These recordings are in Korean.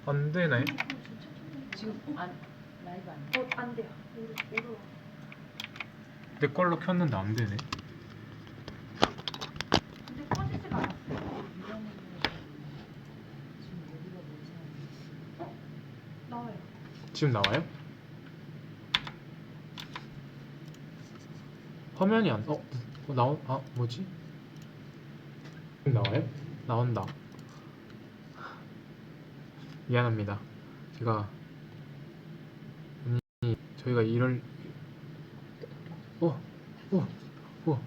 안 되네. 지금 안 라이브 안 돼. 안 돼요. 오로. 내 걸로 켰는데 안 되네. 근데 꺼지지가 않았어요. 지금 여기가 뭐 이상한데? 나와요. 지금 나와요? 화면이 안 뭐지? 지금 나와요? 나온다. 미안합니다. 제가 저희가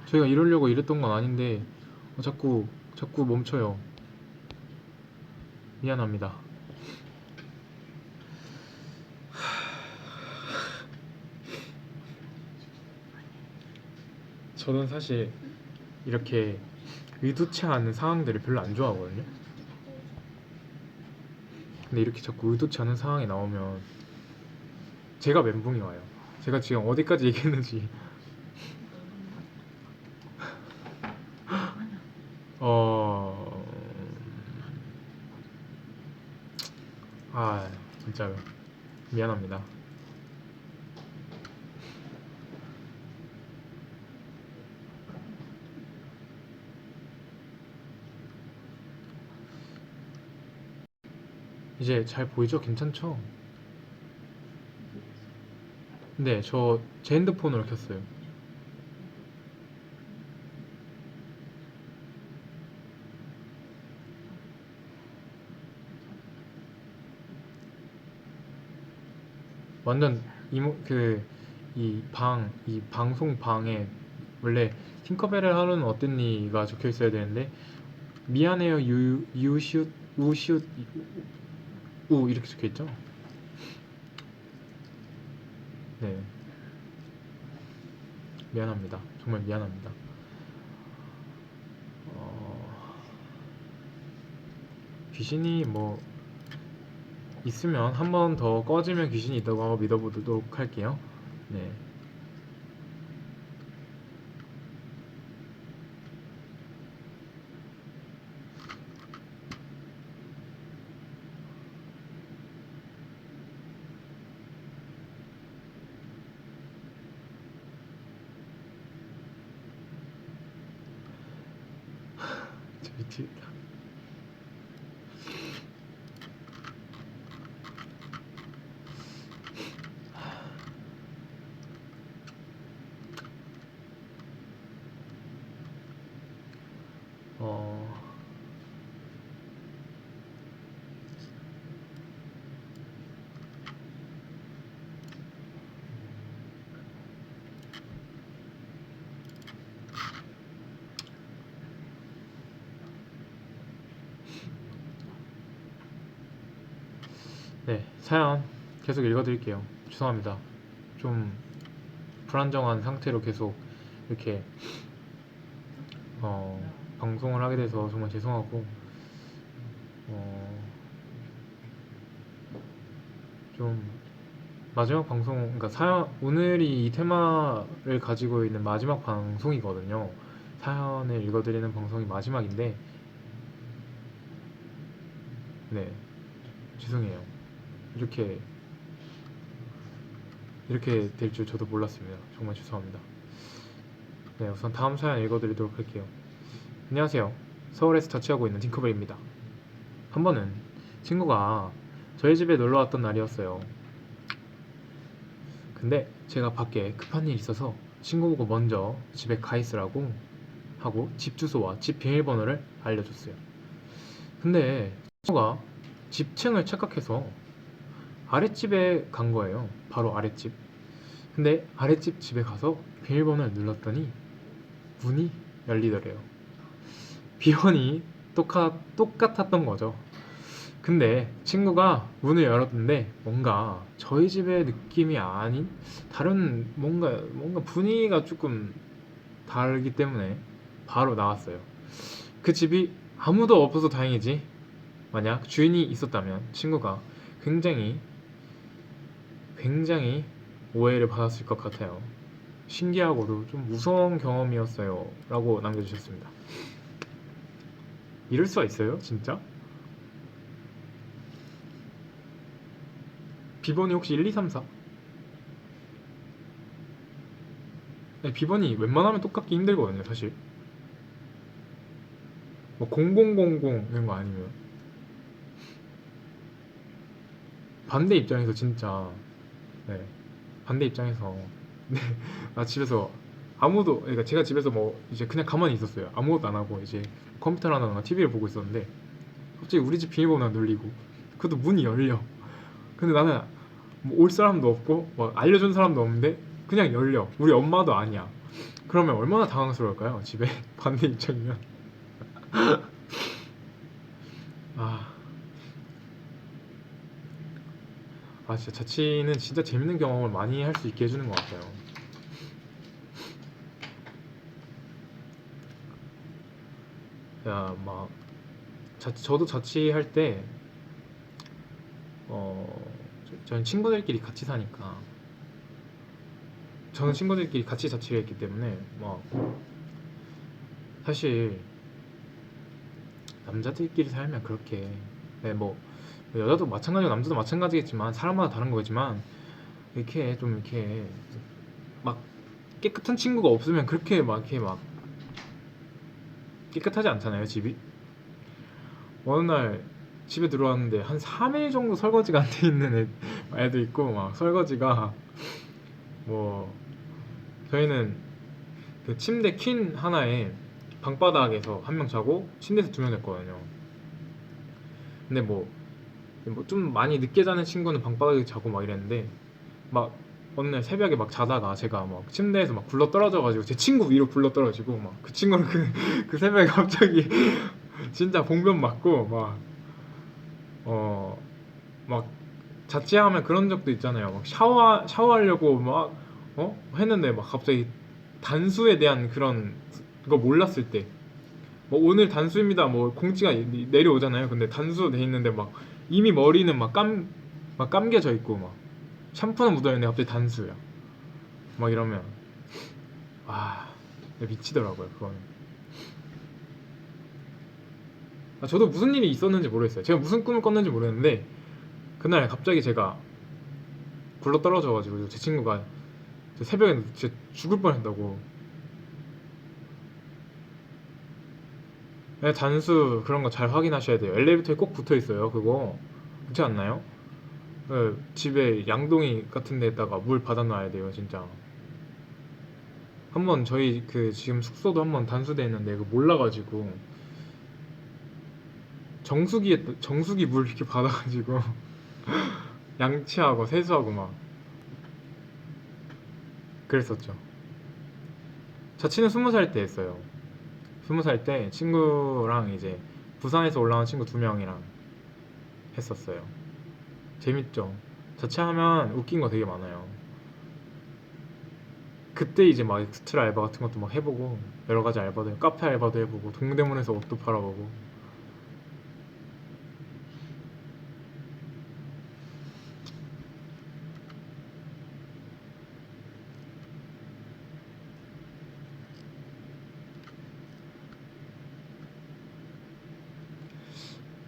저희가 이러려고 이랬던 건 아닌데 자꾸 멈춰요. 미안합니다. 저는 사실 이렇게 의도치 않은 상황들을 별로 안 좋아하거든요. 근데 이렇게 자꾸 의도치 않은 상황이 나오면 제가 멘붕이 와요. 제가 지금 어디까지 얘기했는지 진짜 미안합니다. 이제 잘 보이죠? 괜찮죠? 네, 제 핸드폰으로 켰어요. 완전 이 방송 방에 원래 팅커벨을 하루는 어땠니가 적혀 있어야 되는데 미안해요 우시웃 우 이렇게 적혀 있죠? 네, 미안합니다. 정말 미안합니다. 귀신이 뭐 있으면 한 번 더 꺼지면 귀신이 있다고 한번 믿어보도록 할게요. 네. 미치겠다. 네, 사연 계속 읽어드릴게요. 죄송합니다. 좀 불안정한 상태로 계속 이렇게 방송을 하게 돼서 정말 죄송하고 좀 마지막 방송, 그러니까 오늘이 이 테마를 가지고 있는 마지막 방송이거든요. 사연을 읽어드리는 방송이 마지막인데 네, 죄송해요. 이렇게 될 줄 저도 몰랐습니다. 정말 죄송합니다. 네, 우선 다음 사연 읽어드리도록 할게요. 안녕하세요. 서울에서 자취하고 있는 팅커벨입니다. 한 번은 친구가 저희 집에 놀러왔던 날이었어요. 근데 제가 밖에 급한 일이 있어서 친구 보고 먼저 집에 가 있으라고 하고 집 주소와 집 비밀번호를 알려줬어요. 근데 친구가 집층을 착각해서 아랫집에 간 거예요. 바로 아랫집. 근데 아랫집 집에 가서 비밀번호를 눌렀더니 문이 열리더래요. 비번이 똑같았던 거죠. 근데 친구가 문을 열었는데 뭔가 저희 집의 느낌이 아닌 다른 뭔가 분위기가 조금 다르기 때문에 바로 나왔어요. 그 집이 아무도 없어서 다행이지, 만약 주인이 있었다면 친구가 굉장히 오해를 받았을 것 같아요. 신기하고도 좀 무서운 경험이었어요 라고 남겨주셨습니다. 이럴 수가 있어요? 진짜? B번이 혹시 1, 2, 3, 4? 네, B번이 웬만하면 똑같기 힘들거든요 사실. 뭐 0000 이런 거 아니면 반대 입장에서 진짜 네 반대 입장에서 네, 나 집에서 아무도 그러니까 제가 집에서 뭐 이제 그냥 가만히 있었어요. 아무것도 안 하고 이제 컴퓨터를 하나 TV를 보고 있었는데 갑자기 우리 집 비밀번호가 눌리고 그것도 문이 열려. 근데 나는 뭐 올 사람도 없고 뭐 알려준 사람도 없는데 그냥 열려. 우리 엄마도 아니야. 그러면 얼마나 당황스러울까요? 집에 반대 입장이면. 아, 아 진짜 자취는 진짜 재밌는 경험을 많이 할 수 있게 해주는 것 같아요. 야, 막 저도 자취할 때 저는 친구들끼리 같이 사니까 저는 친구들끼리 같이 자취를 했기 때문에 막 사실 남자들끼리 살면 그렇게 네, 뭐 여자도 마찬가지고 남자도 마찬가지겠지만 사람마다 다른 거겠지만 이렇게 좀 이렇게 막 깨끗한 친구가 없으면 그렇게 막 이렇게 막 깨끗하지 않잖아요 집이. 어느 날 집에 들어왔는데 한 3일 정도 설거지가 안 돼 있는 애도 있고 막 설거지가 뭐 저희는 그 침대 퀸 하나에 방바닥에서 한 명 자고 침대에서 두 명 잤거든요. 근데 뭐 좀 많이 늦게 자는 친구는 방바닥에 자고 막 이랬는데 막 어느 날 새벽에 막 자다가 제가 막 침대에서 막 굴러 떨어져가지고 제 친구 위로 굴러 떨어지고 막 그 친구는 그 새벽에 갑자기 진짜 봉변 맞고 막 자취하면 그런 적도 있잖아요. 막 샤워하려고 막 했는데 막 갑자기 단수에 대한 그런 거 몰랐을 때 뭐 오늘 단수입니다 뭐 공지가 내려오잖아요. 근데 단수 돼 있는데 막 이미 머리는 막 감겨져 있고 막 샴푸는 묻어 있는데 갑자기 단수야. 막 이러면 아 미치더라고요 그거는. 저도 무슨 일이 있었는지 모르겠어요. 제가 무슨 꿈을 꿨는지 모르겠는데 그날 갑자기 제가 굴러 떨어져가지고 제 친구가 저 새벽에 진짜 죽을 뻔했다고. 네, 단수 그런 거 잘 확인하셔야 돼요. 엘리베이터에 꼭 붙어 있어요. 그거 그렇지 않나요? 네, 집에 양동이 같은 데다가 물 받아놔야 돼요, 진짜. 한번 저희 그 지금 숙소도 한번 단수돼 있는데 그 몰라가지고 정수기 물 이렇게 받아가지고 양치하고 세수하고 막 그랬었죠. 자취는 20살 때 했어요. 20살 때 친구랑 이제 부산에서 올라온 친구 2명이랑 했었어요. 재밌죠. 자취하면 웃긴 거 되게 많아요. 그때 이제 막 엑스트라 알바 같은 것도 막 해보고 여러 가지 알바도 카페 알바도 해보고 동대문에서 옷도 팔아보고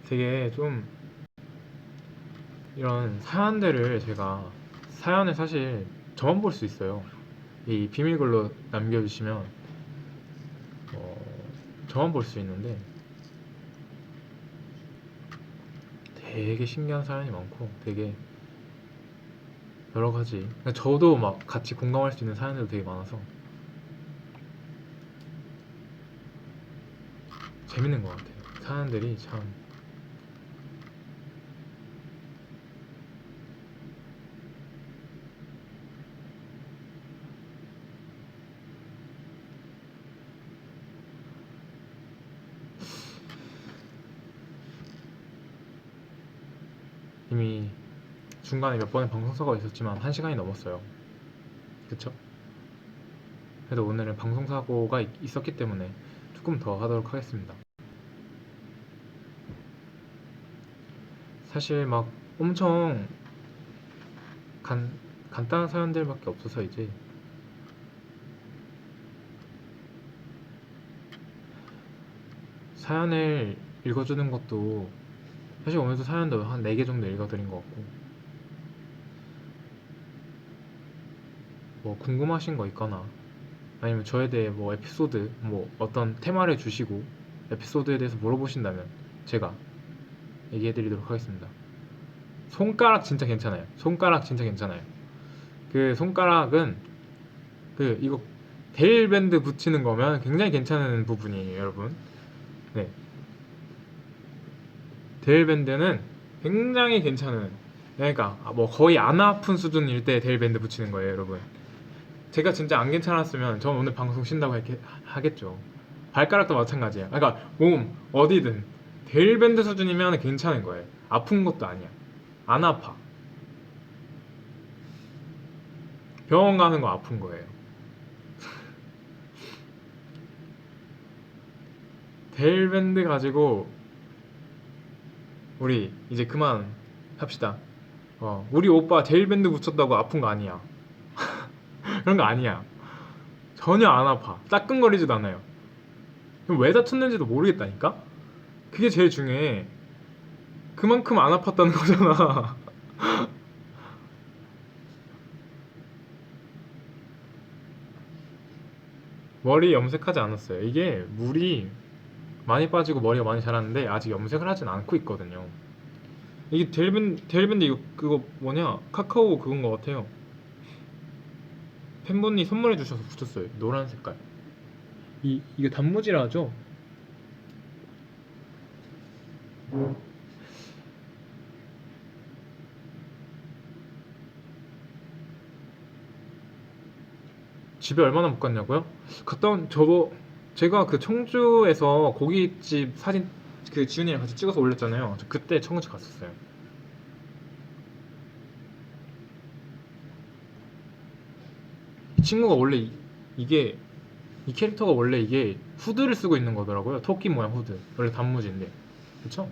되게 좀 이런 사연들을 제가 사연을 사실 저만 볼 수 있어요. 이 비밀글로 남겨주시면 저만 볼 수 있는데 되게 신기한 사연이 많고 되게 여러 가지 그러니까 저도 막 같이 공감할 수 있는 사연들도 되게 많아서 재밌는 것 같아요. 사연들이 참 이미 중간에 몇 번의 방송사고가 있었지만 1시간이 넘었어요. 그쵸? 그래도 오늘은 방송사고가 있었기 때문에 조금 더 하도록 하겠습니다. 사실 막 엄청 간, 간단한 사연들밖에 없어서 이제 사연을 읽어주는 것도 사실 오늘도 사연도 한 4개 정도 읽어드린 것 같고 뭐 궁금하신 거 있거나 아니면 저에 대해 뭐 에피소드 뭐 어떤 테마를 주시고 에피소드에 대해서 물어보신다면 제가 얘기해 드리도록 하겠습니다. 손가락 진짜 괜찮아요. 손가락 진짜 괜찮아요. 그 손가락은 그 이거 데일밴드 붙이는 거면 굉장히 괜찮은 부분이에요, 여러분. 네. 데일밴드는 굉장히 괜찮은, 그러니까 뭐 거의 안 아픈 수준일 때 데일밴드 붙이는 거예요, 여러분. 제가 진짜 안 괜찮았으면 전 오늘 방송 쉰다고 하겠죠. 발가락도 마찬가지야. 그러니까 몸 어디든 데일밴드 수준이면 괜찮은 거예요. 아픈 것도 아니야. 안 아파. 병원 가는 거 아픈 거예요. 데일밴드 가지고 우리 이제 그만 합시다. 우리 오빠 데일밴드 붙였다고 아픈 거 아니야. 그런 거 아니야. 전혀 안 아파. 따끔거리지도 않아요. 그럼 왜 다쳤는지도 모르겠다니까? 그게 제일 중요해. 그만큼 안 아팠다는 거잖아. 머리 염색하지 않았어요. 이게 물이 많이 빠지고 머리가 많이 자랐는데 아직 염색을 하진 않고 있거든요. 이게 데일밴드 이거 그거 뭐냐 카카오 그건 것 같아요. 팬분이 선물해 주셔서 붙였어요. 노란 색깔. 이게 단무지라죠? 집에 얼마나 못 갔냐고요? 갔다 온 제가 그 청주에서 고깃집 사진 그 지훈이랑 같이 찍어서 올렸잖아요. 저 그때 청주 갔었어요. 이 친구가 원래 이게 이 캐릭터가 원래 이게 후드를 쓰고 있는 거더라고요. 토끼 모양 후드. 원래 단무지인데. 그쵸?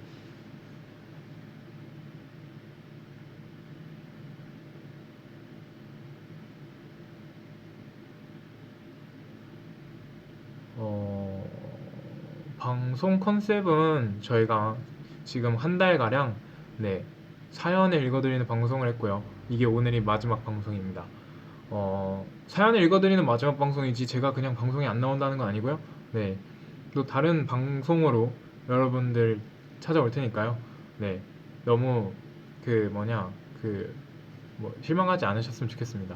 방송 컨셉은 저희가 지금 한 달가량 네, 사연을 읽어드리는 방송을 했고요. 이게 오늘이 마지막 방송입니다. 사연을 읽어드리는 마지막 방송이지 제가 그냥 방송에 안 나온다는 건 아니고요. 네, 또 다른 방송으로 여러분들 찾아올 테니까요. 네, 너무 실망하지 않으셨으면 좋겠습니다.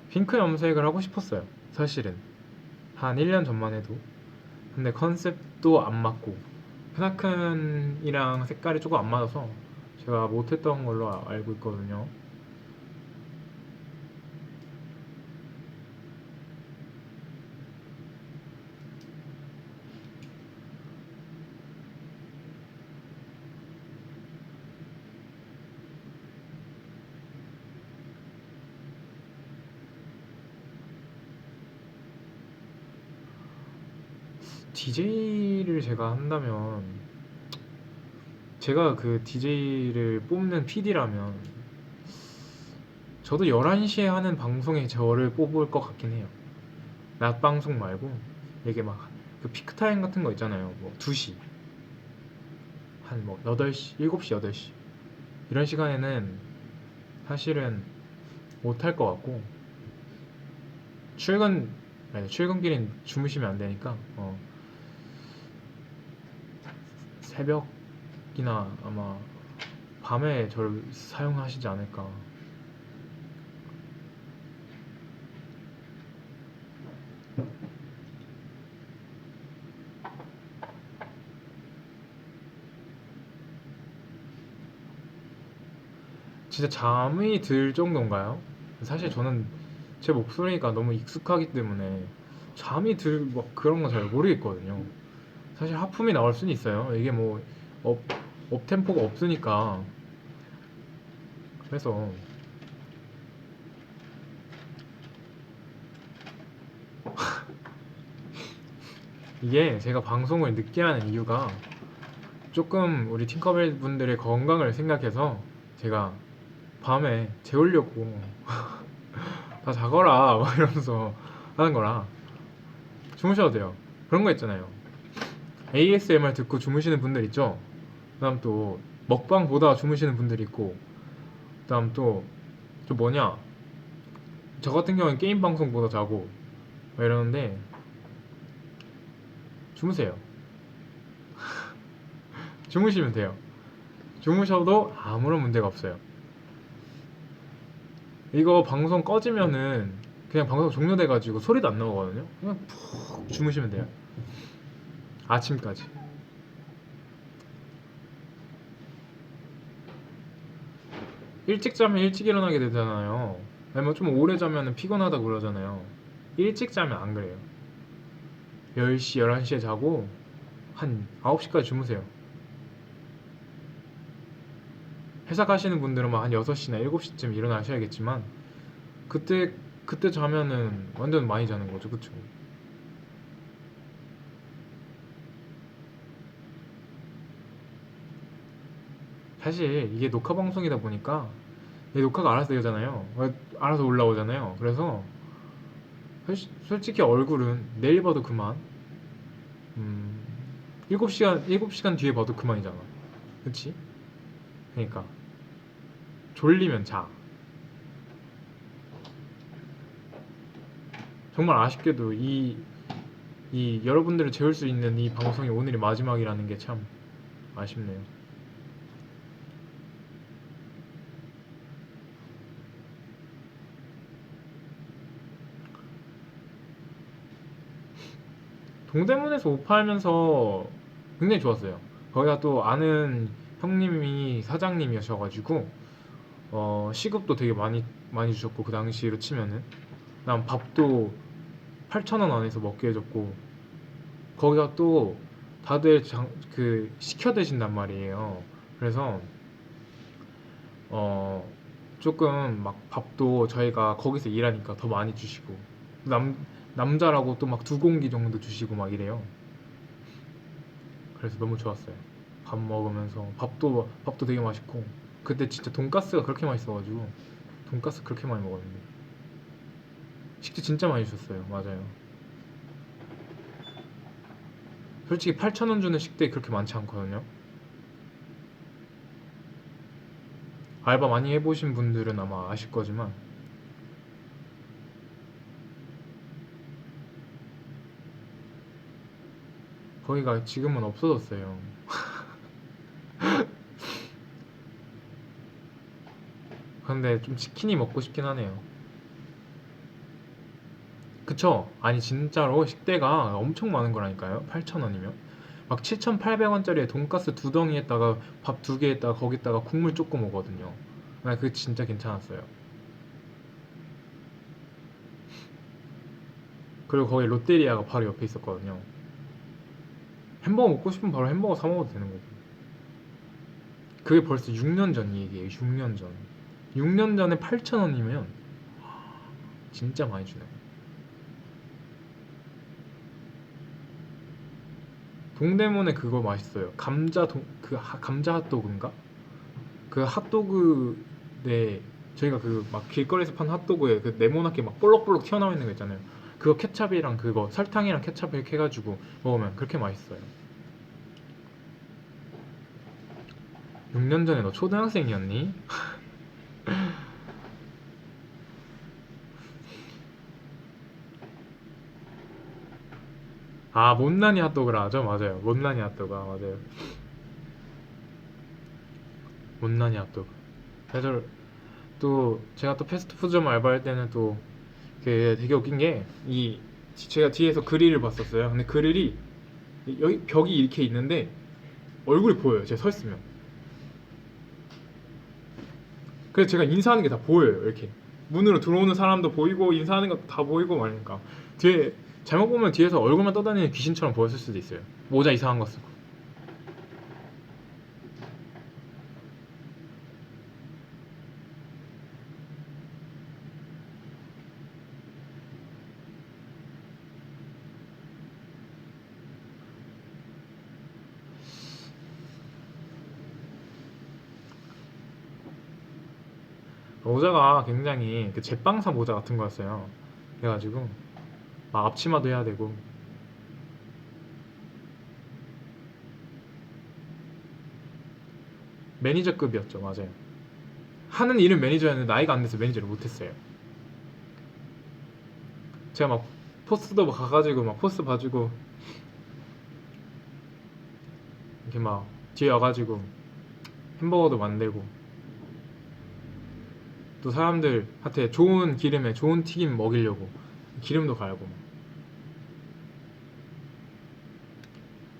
핑크 염색을 하고 싶었어요. 사실은 한 1년 전만 해도. 근데 컨셉도 안 맞고 크나큰이랑 색깔이 조금 안 맞아서 제가 못했던 걸로 알고 있거든요. DJ를 제가 한다면 제가 그 DJ를 뽑는 PD라면 저도 11시에 하는 방송에 저를 뽑을 것 같긴 해요. 낮 방송 말고 이게 막 그 피크타임 같은 거 있잖아요. 뭐 2시 한 뭐 8시, 7시, 8시 이런 시간에는 사실은 못할 것 같고 출근길엔 주무시면 안 되니까 새벽이나 아마 밤에 저를 사용하시지 않을까. 진짜 잠이 들 정도인가요? 사실 저는 제 목소리가 너무 익숙하기 때문에 잠이 들 뭐 그런 건 잘 모르겠거든요. 사실 하품이 나올 수는 있어요. 이게 뭐 업템포가 없으니까. 그래서 이게 제가 방송을 늦게 하는 이유가 조금 우리 팅커벨 분들의 건강을 생각해서 제가 밤에 재우려고 다 자거라 막 이러면서 하는 거라. 주무셔도 돼요. 그런 거 있잖아요. ASMR 듣고 주무시는 분들 있죠. 그다음 또 먹방 보다 주무시는 분들 있고, 그다음 또 뭐냐, 저 같은 경우는 게임 방송 보다 자고 막 이러는데 주무세요. 주무시면 돼요. 주무셔도 아무런 문제가 없어요. 이거 방송 꺼지면은 그냥 방송 종료돼가지고 소리도 안 나오거든요. 그냥 푹 주무시면 돼요. 아침까지. 일찍 자면 일찍 일어나게 되잖아요. 아니면 좀 오래 자면 피곤하다고 그러잖아요. 일찍 자면 안 그래요. 10시, 11시에 자고 한 9시까지 주무세요. 회사 가시는 분들은 막 한 6시나 7시쯤 일어나셔야겠지만 그때 자면은 완전 많이 자는 거죠. 그쵸? 사실 이게 녹화 방송이다 보니까 이 녹화가 알아서 되잖아요. 알아서 올라오잖아요. 그래서 솔직히 얼굴은 내일 봐도 그만. 7시간 뒤에 봐도 그만이잖아. 그치? 그러니까 졸리면 자. 정말 아쉽게도 이 여러분들을 재울 수 있는 이 방송이 오늘이 마지막이라는 게 참 아쉽네요. 동대문에서 오파하면서 굉장히 좋았어요. 거기가 또 아는 형님이 사장님이셔가지고 시급도 되게 많이 주셨고, 그 당시로 치면은 난 밥도 8,000원 안에서 먹게 해줬고, 거기가 또 다들 시켜 드신단 말이에요. 그래서 어 조금 막 밥도 저희가 거기서 일하니까 더 많이 주시고, 남자라고 또 막 2공기 정도 주시고 막 이래요. 그래서 너무 좋았어요. 밥 먹으면서 밥도 되게 맛있고, 그때 진짜 돈가스가 그렇게 맛있어가지고 돈가스 그렇게 많이 먹었는데 식대 진짜 많이 주셨어요. 맞아요. 솔직히 8,000원 주는 식대 그렇게 많지 않거든요. 알바 많이 해보신 분들은 아마 아실 거지만 거기가 지금은 없어졌어요. 근데 좀 치킨이 먹고 싶긴 하네요. 그쵸? 아니 진짜로 식대가 엄청 많은 거라니까요. 8,000원이면 막 7,800원짜리에 돈가스 2덩이에다가 밥 2개에다가 거기다가 국물 조금 오거든요. 그게 진짜 괜찮았어요. 그리고 거기 롯데리아가 바로 옆에 있었거든요. 햄버거 먹고 싶으면 바로 햄버거 사 먹어도 되는 거고. 그게 벌써 6년 전 얘기예요. 6년 전. 6년 전에 8,000원이면 진짜 많이 주네. 동대문에 그거 맛있어요. 감자 핫도그인가? 그 핫도그에 저희가 그 막 길거리에서 파는 핫도그에 그 네모나게 막 볼록볼록 튀어나와 있는 거 있잖아요. 그거 케찹이랑 그거 설탕이랑 케찹 이렇게 해가지고 먹으면 그렇게 맛있어요. 6년 전에 너 초등학생이었니? 아, 못난이 핫도그라 하죠? 맞아요. 못난이 핫도그. 맞아요. 못난이 핫도그. 그래서 또 제가 또 패스트푸드점 알바할 때는 또 되게 웃긴 게 제가 뒤에서 그릴을 봤었어요. 근데 그릴이 여기 벽이 이렇게 있는데 얼굴이 보여요. 제가 서 있으면. 그래서 제가 인사하는 게 다 보여요. 이렇게 문으로 들어오는 사람도 보이고 인사하는 것도 다 보이고 말니까 뒤에 잘못 보면 뒤에서 얼굴만 떠다니는 귀신처럼 보였을 수도 있어요. 모자 이상한 거 쓰고. 모자가 굉장히 그 제빵사 모자 같은 거였어요. 그래가지고 막 앞치마도 해야 되고 매니저급이었죠. 맞아요. 하는 일은 매니저였는데 나이가 안 돼서 매니저를 못했어요. 제가 막 포스도 막 가가지고 막 포스 봐주고 이렇게 막 뒤에 와가지고 햄버거도 만들고 또 사람들한테 좋은 기름에 좋은 튀김 먹이려고 기름도 갈고 막.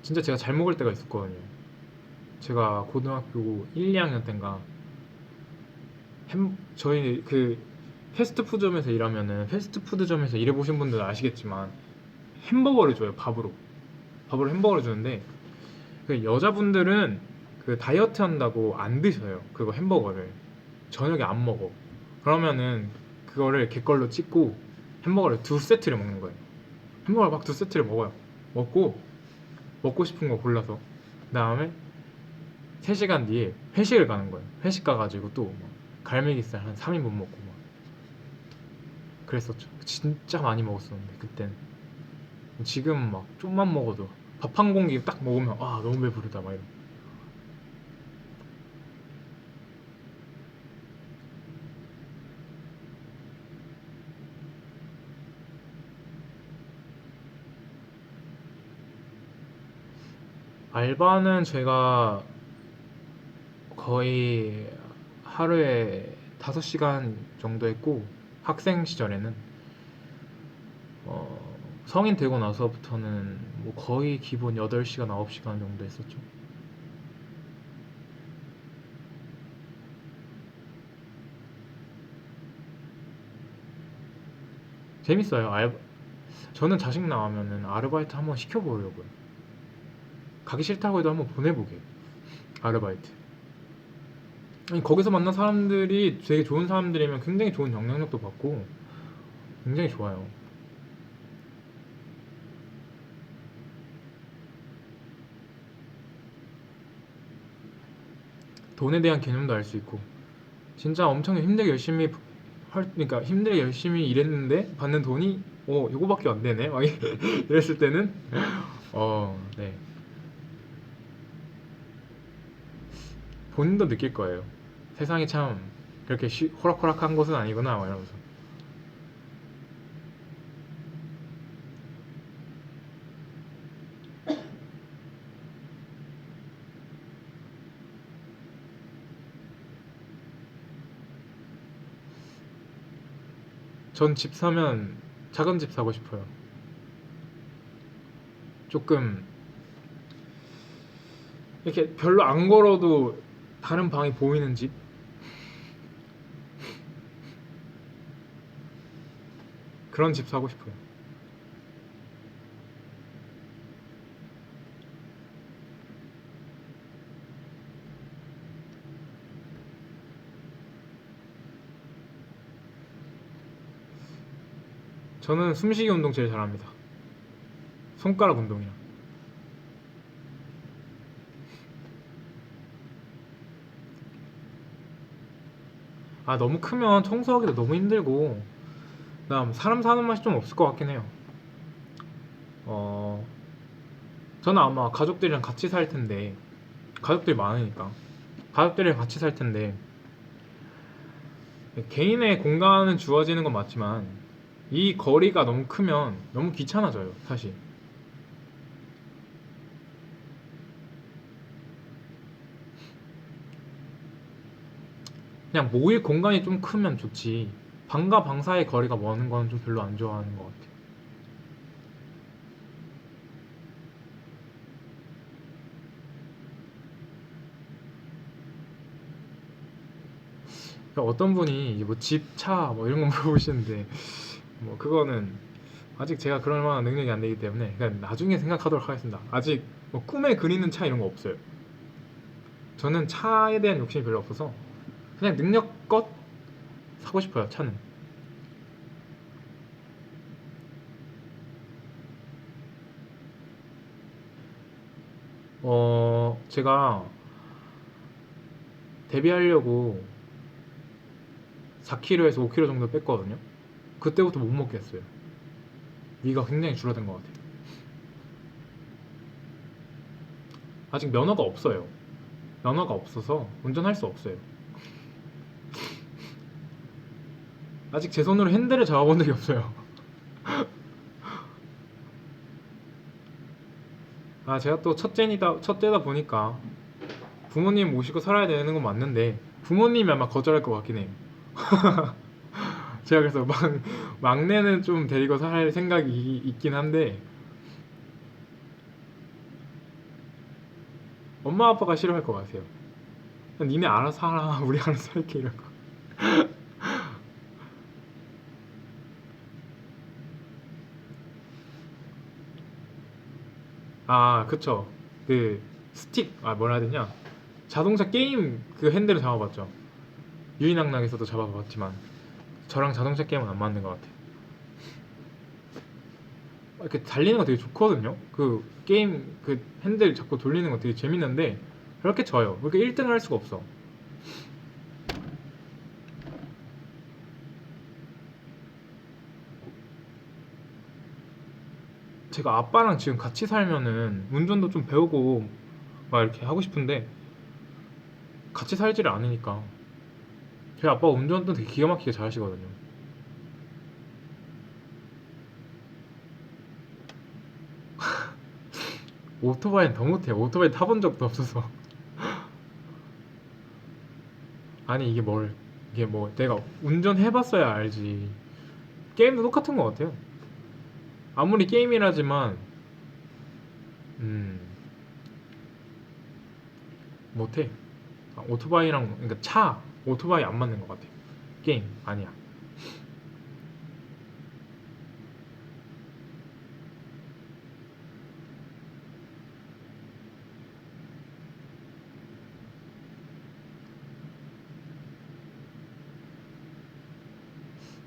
진짜 제가 잘 먹을 때가 있었거든요. 제가 고등학교 1, 2학년 때인가 저희 그 패스트푸드점에서 일하면은 패스트푸드점에서 일해보신 분들은 아시겠지만 햄버거를 줘요. 밥으로 햄버거를 주는데 그 여자분들은 그 다이어트 한다고 안 드셔요. 그거 햄버거를 저녁에 안 먹어. 그러면은 그거를 걔 걸로 찍고 햄버거를 두 세트를 먹는 거예요. 햄버거를 막 두 세트를 먹어요. 먹고 싶은 거 골라서 그 다음에 3시간 뒤에 회식을 가는 거예요. 회식 가가지고 또 막 갈매기살 한 3인분 먹고 막 그랬었죠. 진짜 많이 먹었었는데 그땐. 지금 막 좀만 먹어도 밥 한 공기 딱 먹으면 아 너무 배부르다 막 이런. 알바는 제가 거의 하루에 5시간 정도 했고 학생 시절에는 성인 되고 나서부터는 뭐 거의 기본 8시간, 9시간 정도 했었죠. 재밌어요. 저는 자식 나오면은 아르바이트 한번 시켜보려고요. 가기 싫다고 해도 한번 보내보게. 아르바이트. 아니, 거기서 만난 사람들이 되게 좋은 사람들이면 굉장히 좋은 영향력도 받고 굉장히 좋아요. 돈에 대한 개념도 알 수 있고 진짜 엄청 힘들게 열심히 그러니까 힘들게 열심히 일했는데 받는 돈이 요거밖에 안 되네 막 이랬을 때는 네 본인도 느낄 거예요. 세상이 참 그렇게 호락호락한 것은 아니구나 막 이러면서. 전 집 사면 작은 집 사고 싶어요. 조금 이렇게 별로 안 걸어도 다른 방이 보이는 집. 그런 집 사고 싶어요. 저는 숨쉬기 운동 제일 잘합니다. 손가락 운동이랑. 너무 크면 청소하기도 너무 힘들고 그다음 사람 사는 맛이 좀 없을 것 같긴 해요. 저는 아마 가족들이랑 같이 살 텐데 가족들이 많으니까 가족들이랑 같이 살 텐데 개인의 공간은 주어지는 건 맞지만 이 거리가 너무 크면 너무 귀찮아져요 사실. 그냥 모일 공간이 좀 크면 좋지 방과 방 사이의 거리가 먼 건 좀 별로 안 좋아하는 것 같아요. 그러니까 어떤 분이 뭐 집, 차 뭐 이런 거 물어보시는데 뭐 그거는 아직 제가 그럴 만한 능력이 안 되기 때문에 그냥 나중에 생각하도록 하겠습니다. 아직 뭐 꿈에 그리는 차 이런 거 없어요. 저는 차에 대한 욕심이 별로 없어서 그냥 능력껏 사고 싶어요. 차는. 제가 데뷔하려고 4kg에서 5kg 정도 뺐거든요. 그때부터 못 먹겠어요. 위가 굉장히 줄어든 것 같아요. 아직 면허가 없어요. 면허가 없어서 운전할 수 없어요. 아직 제 손으로 핸들을 잡아본 적이 없어요. 아, 제가 또 첫째다 보니까 부모님 모시고 살아야 되는 건 맞는데 부모님이 아마 거절할 것 같긴 해요. 제가 그래서 막내는 좀 데리고 살 생각이 있긴 한데 엄마 아빠가 싫어할 것 같아요. 니네 알아서 살아, 우리 알아서 할게 이런 거. 아, 그쵸. 그 스틱, 뭐라 해야 되냐, 자동차 게임 그 핸들을 잡아봤죠. 유인항락에서도 잡아봤지만 저랑 자동차 게임은 안 맞는 것 같아요. 이렇게 달리는 거 되게 좋거든요. 그 게임 그 핸들 잡고 돌리는 거 되게 재밌는데 그렇게 져요. 그렇게 1등을 할 수가 없어. 제가 아빠랑 지금 같이 살면은 운전도 좀 배우고 막 이렇게 하고 싶은데 같이 살지를 않으니까. 저희 아빠가 운전도 되게 기가 막히게 잘하시거든요. 오토바이는 더 못해요. 오토바이 타본 적도 없어서. 아니 이게 뭐 내가 운전해봤어야 알지. 게임도 똑같은 것 같아요. 아무리 게임이라지만 음 못해. 오토바이랑, 그러니까 오토바이 안 맞는 것 같아요. 게임 아니야.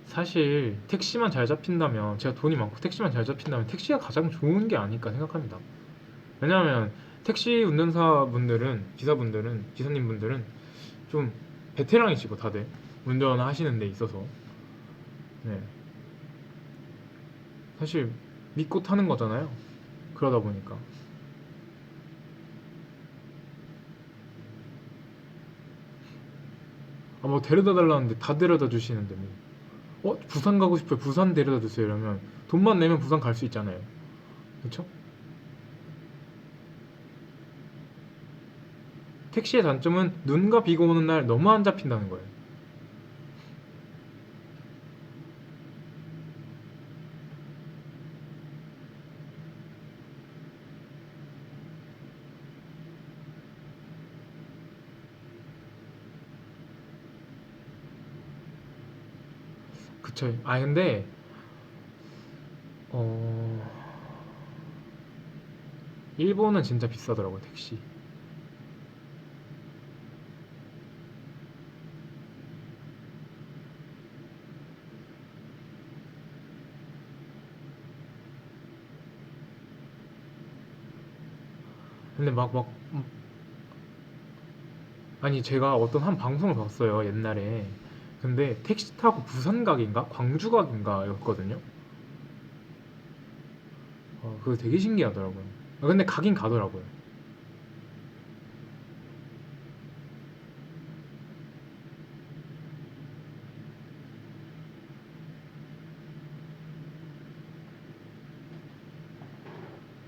사실 택시만 잘 잡힌다면, 제가 돈이 많고 택시만 잘 잡힌다면 택시가 가장 좋은 게 아닐까 생각합니다. 왜냐하면 택시 운전사분들은, 기사님분들은 좀 베테랑이시고 다들 운전하시는 데 있어서, 네, 사실 믿고 타는 거잖아요. 그러다 보니까 뭐 데려다 달라는데 다 데려다 주시는데 부산 가고 싶어요, 부산 데려다 주세요 이러면 돈만 내면 부산 갈 수 있잖아요. 그렇죠? 택시의 단점은 눈과 비가 오는 날 너무 안 잡힌다는 거예요. 그쵸. 근데 어 일본은 진짜 비싸더라고요, 택시. 근데 아니 제가 어떤 한 방송을 봤어요, 옛날에. 근데 택시 타고 부산 각인가 광주 각인가 였거든요. 그거 되게 신기하더라고요. 근데 가긴 가더라고요.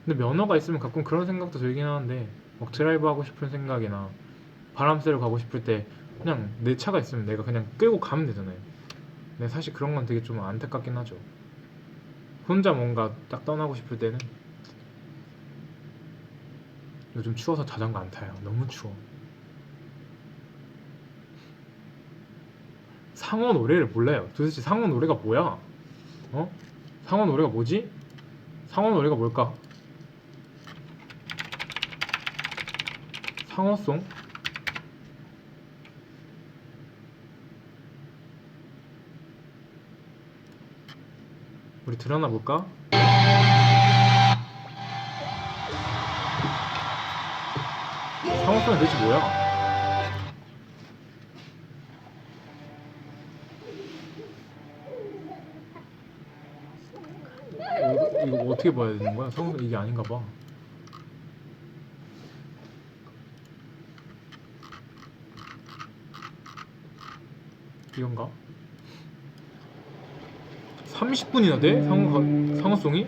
근데 면허가 있으면 가끔 그런 생각도 들긴 하는데, 막 드라이브 하고 싶은 생각이나 바람 쐬러 가고 싶을 때 그냥 내 차가 있으면 내가 그냥 끌고 가면 되잖아요. 근데 사실 그런 건 되게 좀 안타깝긴 하죠. 혼자 뭔가 딱 떠나고 싶을 때는. 요즘 추워서 자전거 안 타요. 너무 추워. 상어 노래를 몰라요. 도대체 상어 노래가 뭐야? 어? 상어 노래가 뭐지? 상어 노래가 뭘까? 상어송? 우리 들어나 볼까? 상어송이 도대체 뭐야? 이거 어떻게 봐야 되는 거야? 이게 아닌가 봐. 이건가? 30분이나 돼? 상어송이?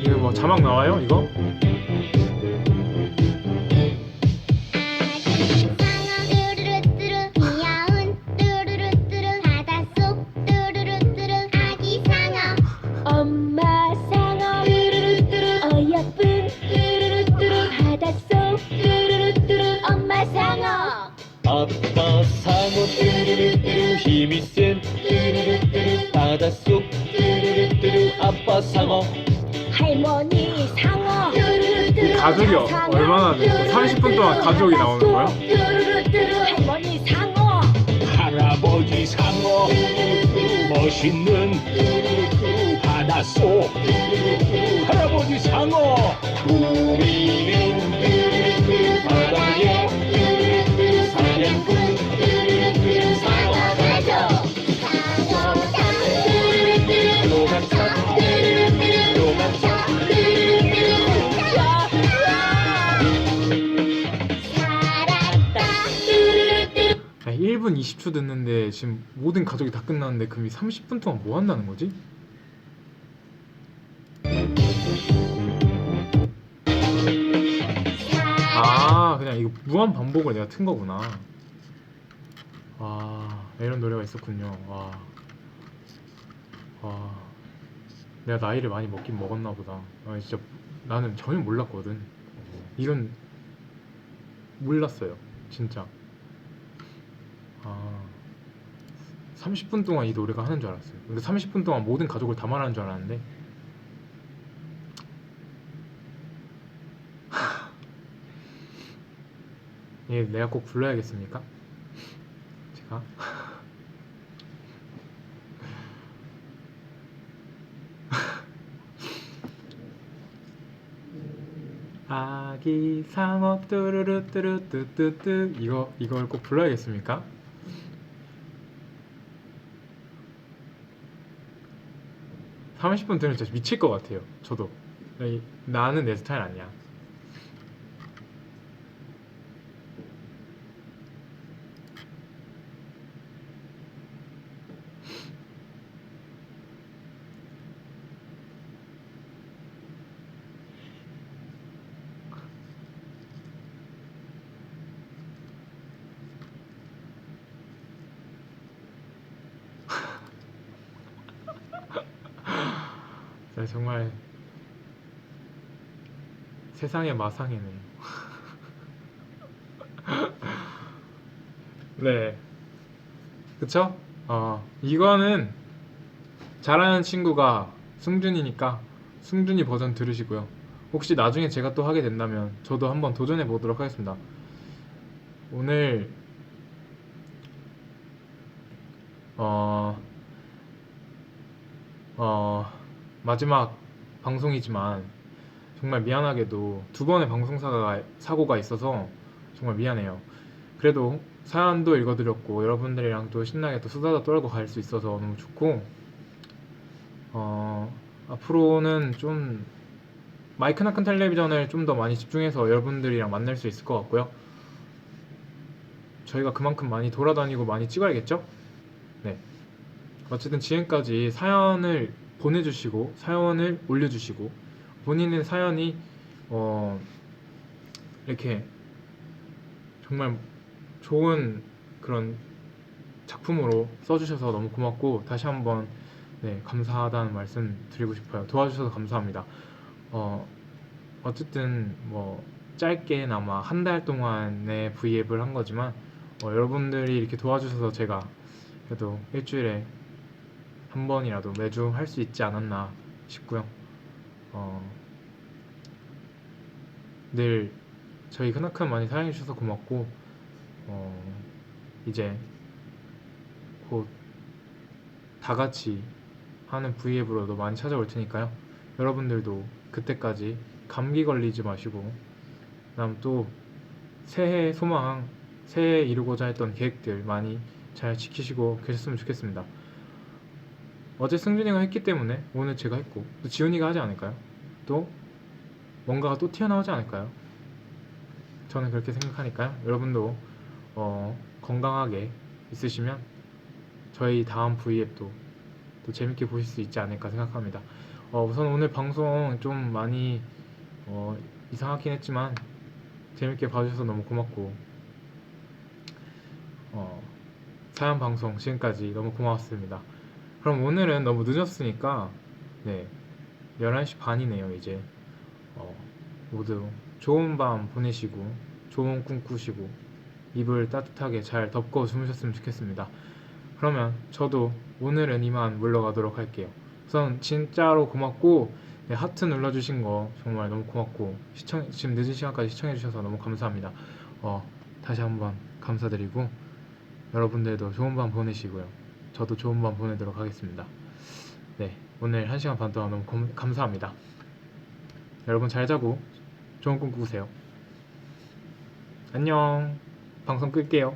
이거 뭐 자막 나와요? 이거? 뚜루루뚜루 귀여운 뚜루루뚜루 바닷속 뚜루루뚜루 아기 상어 엄마 상어 뚜루루뚜루 어여쁜 뚜루루뚜루 바닷속 뚜루루뚜루 엄마 상어 아빠 상어 뚜루루뚜루 힘이 센 뚜루루뚜루 바닷속 뚜루루뚜루 아빠 상어 할머니 상어 뚜루루뚜루 가족이 얼마나 돼? 30분 동안 가족이 나오는 거야? 뚜루루뚜루 할머니 상어 할아버지 상어 멋있는 바닷속 할아버지 상어 우리는 바다의 사냥꾼 상어 가족 노감차 노감차 야, 1분 20초 됐는데 지금 모든 가족이 다 끝났는데 그럼 이 30분 동안 뭐 한다는 거지? 아, 그냥 이거 무한 반복을 내가 튼 거구나. 와, 이런 노래가 있었군요. 와, 와, 내가 나이를 많이 먹긴 먹었나 보다. 아, 진짜 나는 전혀 몰랐거든. 이런 몰랐어요, 진짜. 아, 30분 동안 이 노래가 하는 줄 알았어요. 근데 30분 동안 모든 가족을 다 말하는 줄 알았는데 얘 내가 꼭 불러야겠습니까? 제가 아기 상어 뚜루루 뚜루뚜뚜뚜 이걸 꼭 불러야겠습니까? (30분) 들으면 진짜 미칠 것 같아요. 저도 나는 내 스타일 아니야. 네, 정말 세상의 마상이네요. 네, 그쵸? 이거는 잘하는 친구가 승준이니까 승준이 버전 들으시고요. 혹시 나중에 제가 또 하게 된다면 저도 한번 도전해 보도록 하겠습니다. 오늘 마지막 방송이지만 정말 미안하게도 두 번의 사고가 있어서 정말 미안해요. 그래도 사연도 읽어드렸고 여러분들이랑 또 신나게 또 수다도 떨고 갈 수 있어서 너무 좋고 앞으로는 좀 마이크나 큰 텔레비전을 좀 더 많이 집중해서 여러분들이랑 만날 수 있을 것 같고요. 저희가 그만큼 많이 돌아다니고 많이 찍어야겠죠? 네. 어쨌든 지금까지 사연을 보내주시고 사연을 올려주시고 본인의 사연이 이렇게 정말 좋은 그런 작품으로 써주셔서 너무 고맙고 다시 한번 네, 감사하다는 말씀 드리고 싶어요. 도와주셔서 감사합니다. 어쨌든 뭐 짧게나마 한 달 동안의 V앱을 한 거지만 여러분들이 이렇게 도와주셔서 제가 그래도 일주일에 한 번이라도 매주 할 수 있지 않았나 싶고요. 늘 저희 크나큰 많이 사랑해 주셔서 고맙고 이제 곧 다 같이 하는 V앱으로도 많이 찾아올 테니까요. 여러분들도 그때까지 감기 걸리지 마시고 그다음 또 새해 소망, 새해 이루고자 했던 계획들 많이 잘 지키시고 계셨으면 좋겠습니다. 어제 승준이가 했기 때문에 오늘 제가 했고 또 지훈이가 하지 않을까요? 또 뭔가가 또 튀어나오지 않을까요? 저는 그렇게 생각하니까요. 여러분도 건강하게 있으시면 저희 다음 V앱도 또 재밌게 보실 수 있지 않을까 생각합니다. 우선 오늘 방송 좀 많이 이상하긴 했지만 재밌게 봐주셔서 너무 고맙고 사연 방송 지금까지 너무 고마웠습니다. 그럼 오늘은 너무 늦었으니까 네 11시 반이네요 이제. 모두 좋은 밤 보내시고 좋은 꿈 꾸시고 이불 따뜻하게 잘 덮고 주무셨으면 좋겠습니다. 그러면 저도 오늘은 이만 물러가도록 할게요. 우선 진짜로 고맙고 네, 하트 눌러주신 거 정말 너무 고맙고 지금 늦은 시간까지 시청해주셔서 너무 감사합니다. 다시 한번 감사드리고 여러분들도 좋은 밤 보내시고요. 저도 좋은 밤 보내도록 하겠습니다. 네, 오늘 1시간 반 동안 너무 감사합니다. 여러분 잘 자고 좋은 꿈 꾸세요. 안녕. 방송 끌게요.